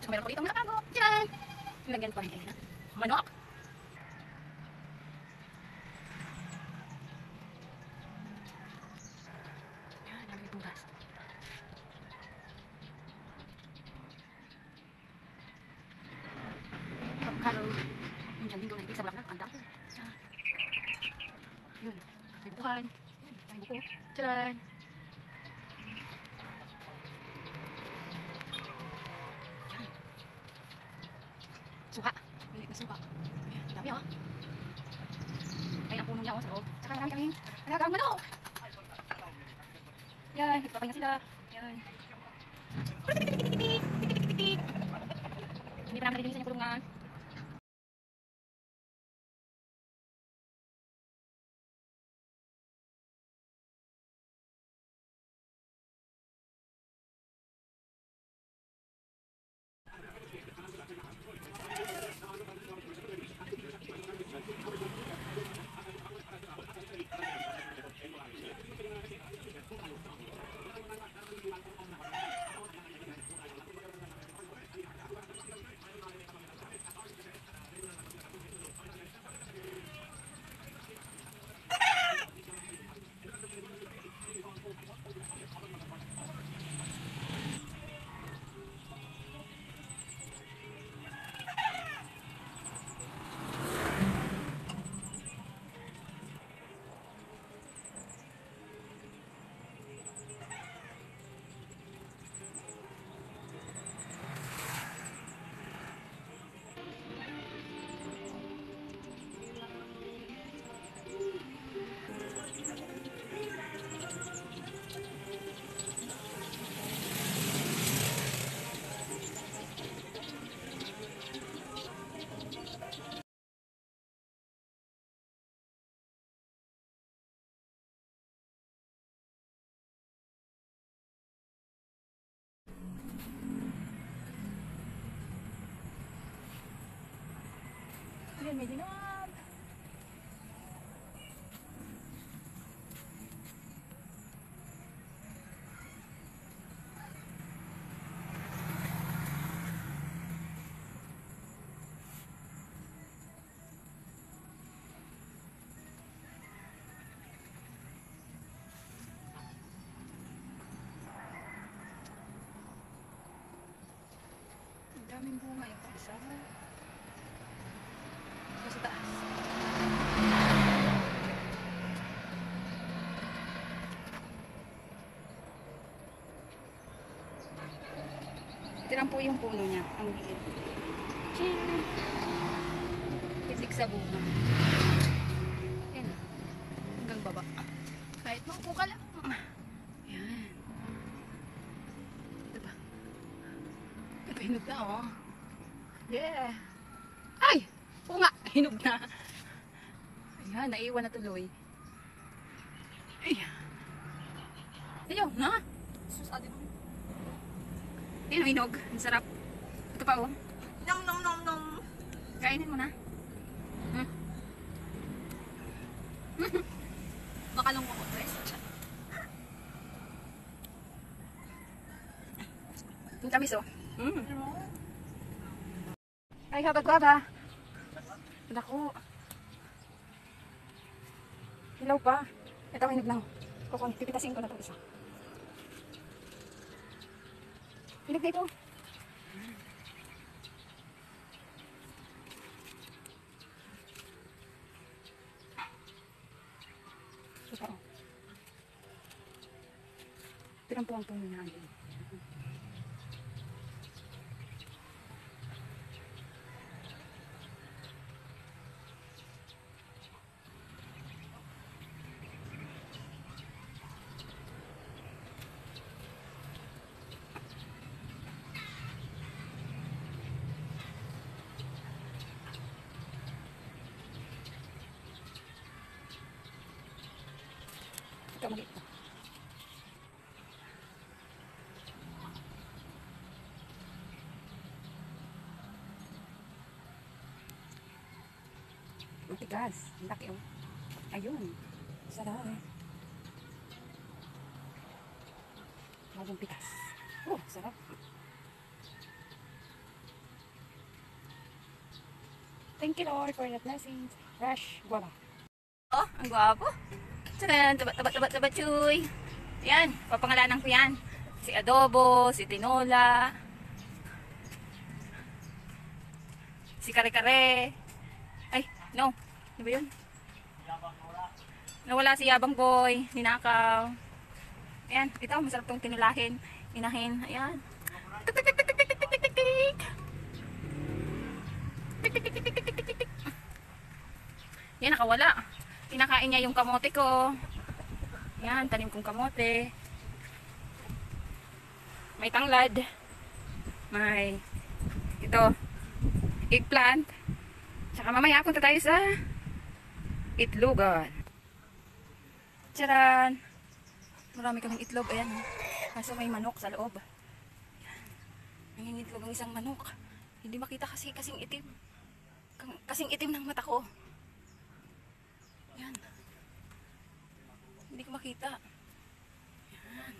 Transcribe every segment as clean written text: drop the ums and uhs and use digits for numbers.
So, meron ko dito nakago. Diyan! Nilagyan ko rin kayo na manok. Yan, ang bugas. Kalau yung dyan din doon, sa bulak na, ang dami. Yun, may bukan. May buko. Tcharan! Suka. Bilik na suka. Ayan, dami oh. Ay, ang puno niya oh sa loob. Tsaka marami kaming alagang manok. Yan, nagpapahinga sila. Yan. Hindi pa namin nalilinisan yung kulungan. Ayan, may dinog. Ang daming bunga yung isa. Sa taas. Ito lang po yung puno niya. Ang liit. Pitik sa bunga. Yan. Hanggang baba. Kahit maupo ka lang. Yan. Ito ba? Ito hinog na oh. Yeah. Ay! Oo nga, hinog na. Ayan, naiwan na tuloy. Ayan. Ayaw, na? Susadi mo. Ayan, hinog. Ang sarap. Ito pa, oh. Nom nom nom nom. Kainin mo na. Hmm. Baka lang mo ko, guys. Ang tamis, oh. Ay, habag-baba. Naku. Hilaw pa. Ito, hinog lang. Kukunin. Pipitasin ko na ito isa. Hinog na ito. Ito. Ito lang po ang puno na. Ito maliit na. Matigas. Ang laki oh. Ayun. Sarap eh. Bagong pitas. Oh, sarap. Thank you Lord for the blessings. Fresh guava. Oh, ang gwapo. Tadaan, taba, chuy. Yan, papangalanan ko yan. Si adobo, si tinola, si kare-kare. Ay, no. Ano ba yun? Nawala si Yabang Boy, ninakaw. Ayan, ito, masarap tong tinulahin. Inahin, ayan. Tik, tik, tik, tik, tik, tik, tik, tik, tik, tik. Tik, tik, tik, tik, tik, tik, tik, tik. Yan, nakawala. Kinakain niya yung kamote ko. Yan, tanim kong kamote. May tanglad. May ito, eggplant. Tsaka mamaya punta tayo sa itlogan. Tcharan! Marami kaming itlog. Ayan. Kaso may manok sa loob. Nangingitlog ang isang manok. Hindi makita kasi kasing itim. Kasing itim ng mata ko. Ayan. Hindi ko makita. Ayan.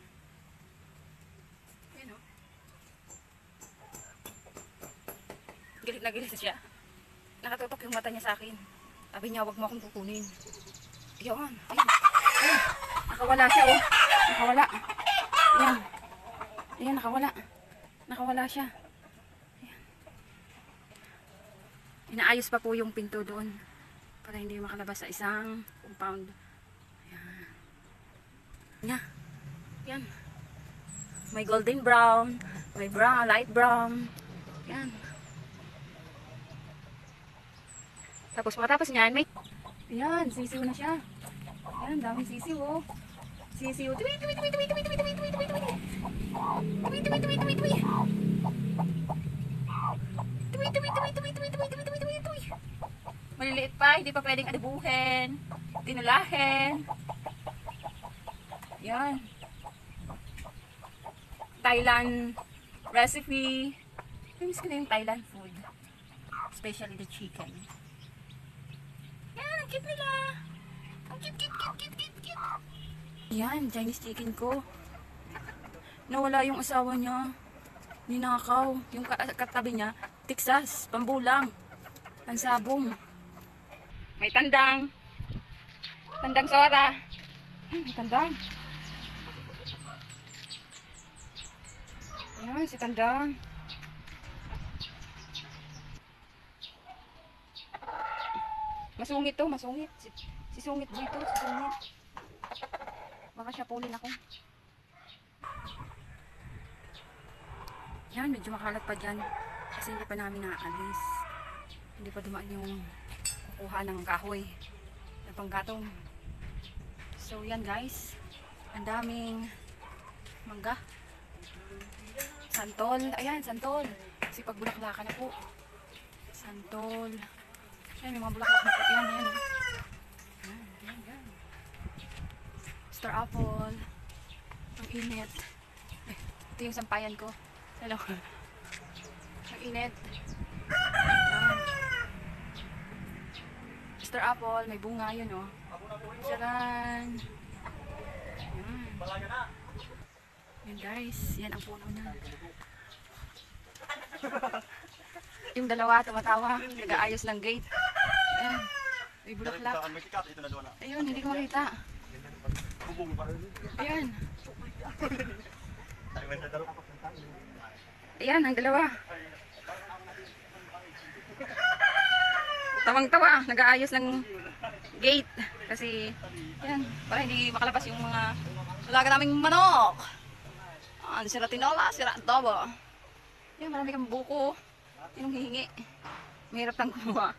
Ayan o. Gilit na gilit siya. Nakatutok yung mata niya sa akin. Sabi niya, wag mo akong kukunin. Ayan. Ayan. Ayan. Nakawala siya oh. Nakawala. Ayan. Ayan, nakawala. Nakawala siya. Ayan. Inaayos pa po yung pinto doon. Para hindi makalabas sa isang compound. Ayan. Ayan. Ayan. May golden brown. May brown, light brown. Ayan. Tapos pagkatapos niyan, may... Ayan, sisiw na siya. Ayan, daming sisiw oh. Sisiw. Tuwi, tuwi, tuwi, tuwi, tuwi, tuwi, tuwi, tuwi, tuwi, tuwi. Tuwi, tuwi, tuwi, tuwi, tuwi. Tuwi, tuwi, tuwi, tuwi, tuwi, tuwi, tuwi, tuwi, tuwi, tuwi. Maliliit pa, hindi pa pwedeng adibuhin. Tinulahin. Ayan. Thailand recipe. Miss ko na yung Thailand food. Especially the chicken. Yan, ang cute nila. Ang cute, cute, cute, cute, cute, cute. Yan, Chinese chicken ko. Nawala yung asawa niya. Ninakaw. Yung katabi niya, Texas, pambulang. Pansabong. May tandang. Tandang Sora. May tandang. Ayan, si tandang. Masungit to, masungit. Si sungit dito, si sungit. Baka siya pulin ako. Yan, medyo makalat pa dyan. Kasi hindi pa namin naalis. Hindi pa dumaan yung kukuha ng kahoy. Ng panggatong. So yan guys. Ang daming mangga. Santol. Ayan, santol. Kasi pagbulaklakan na po. Santol. Ayan, may mga bulaklak na po. Yan, yan. Yan, yan. Star apple. Ang init. Ay, ito yung sampayan ko. Hello. Ang init. Ayan. Star apple. May bunga yun, oh. Tcharan. Ayan. Yan guys. Yan ang puno na. Yung dalawa tumatawa, nag-aayos ng gate. Ayan, may bulaklak. Ayun, hindi ko makita. Ayan. Ayan, ang dalawa. Tawang-tawa, nag-aayos ng gate. Kasi, ayan, para hindi makalabas yung mga alaga naming manok. Sira tinola, sira adobo. Ayan, marami kang buko. Yung hihingi. Mahirap tang kumuha.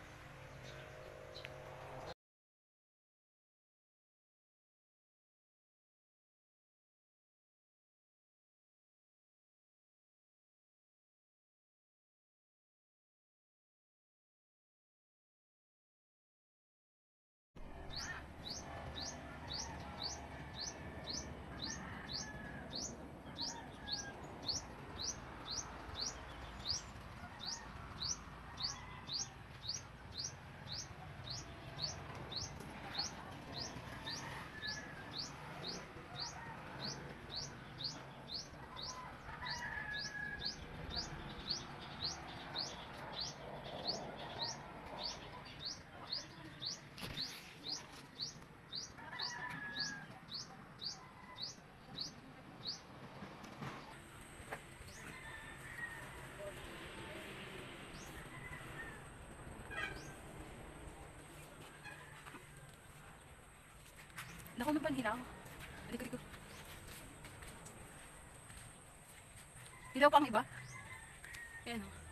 Naku, may panhilaw. Aliko. Hilaw pa ang iba. Ayan o.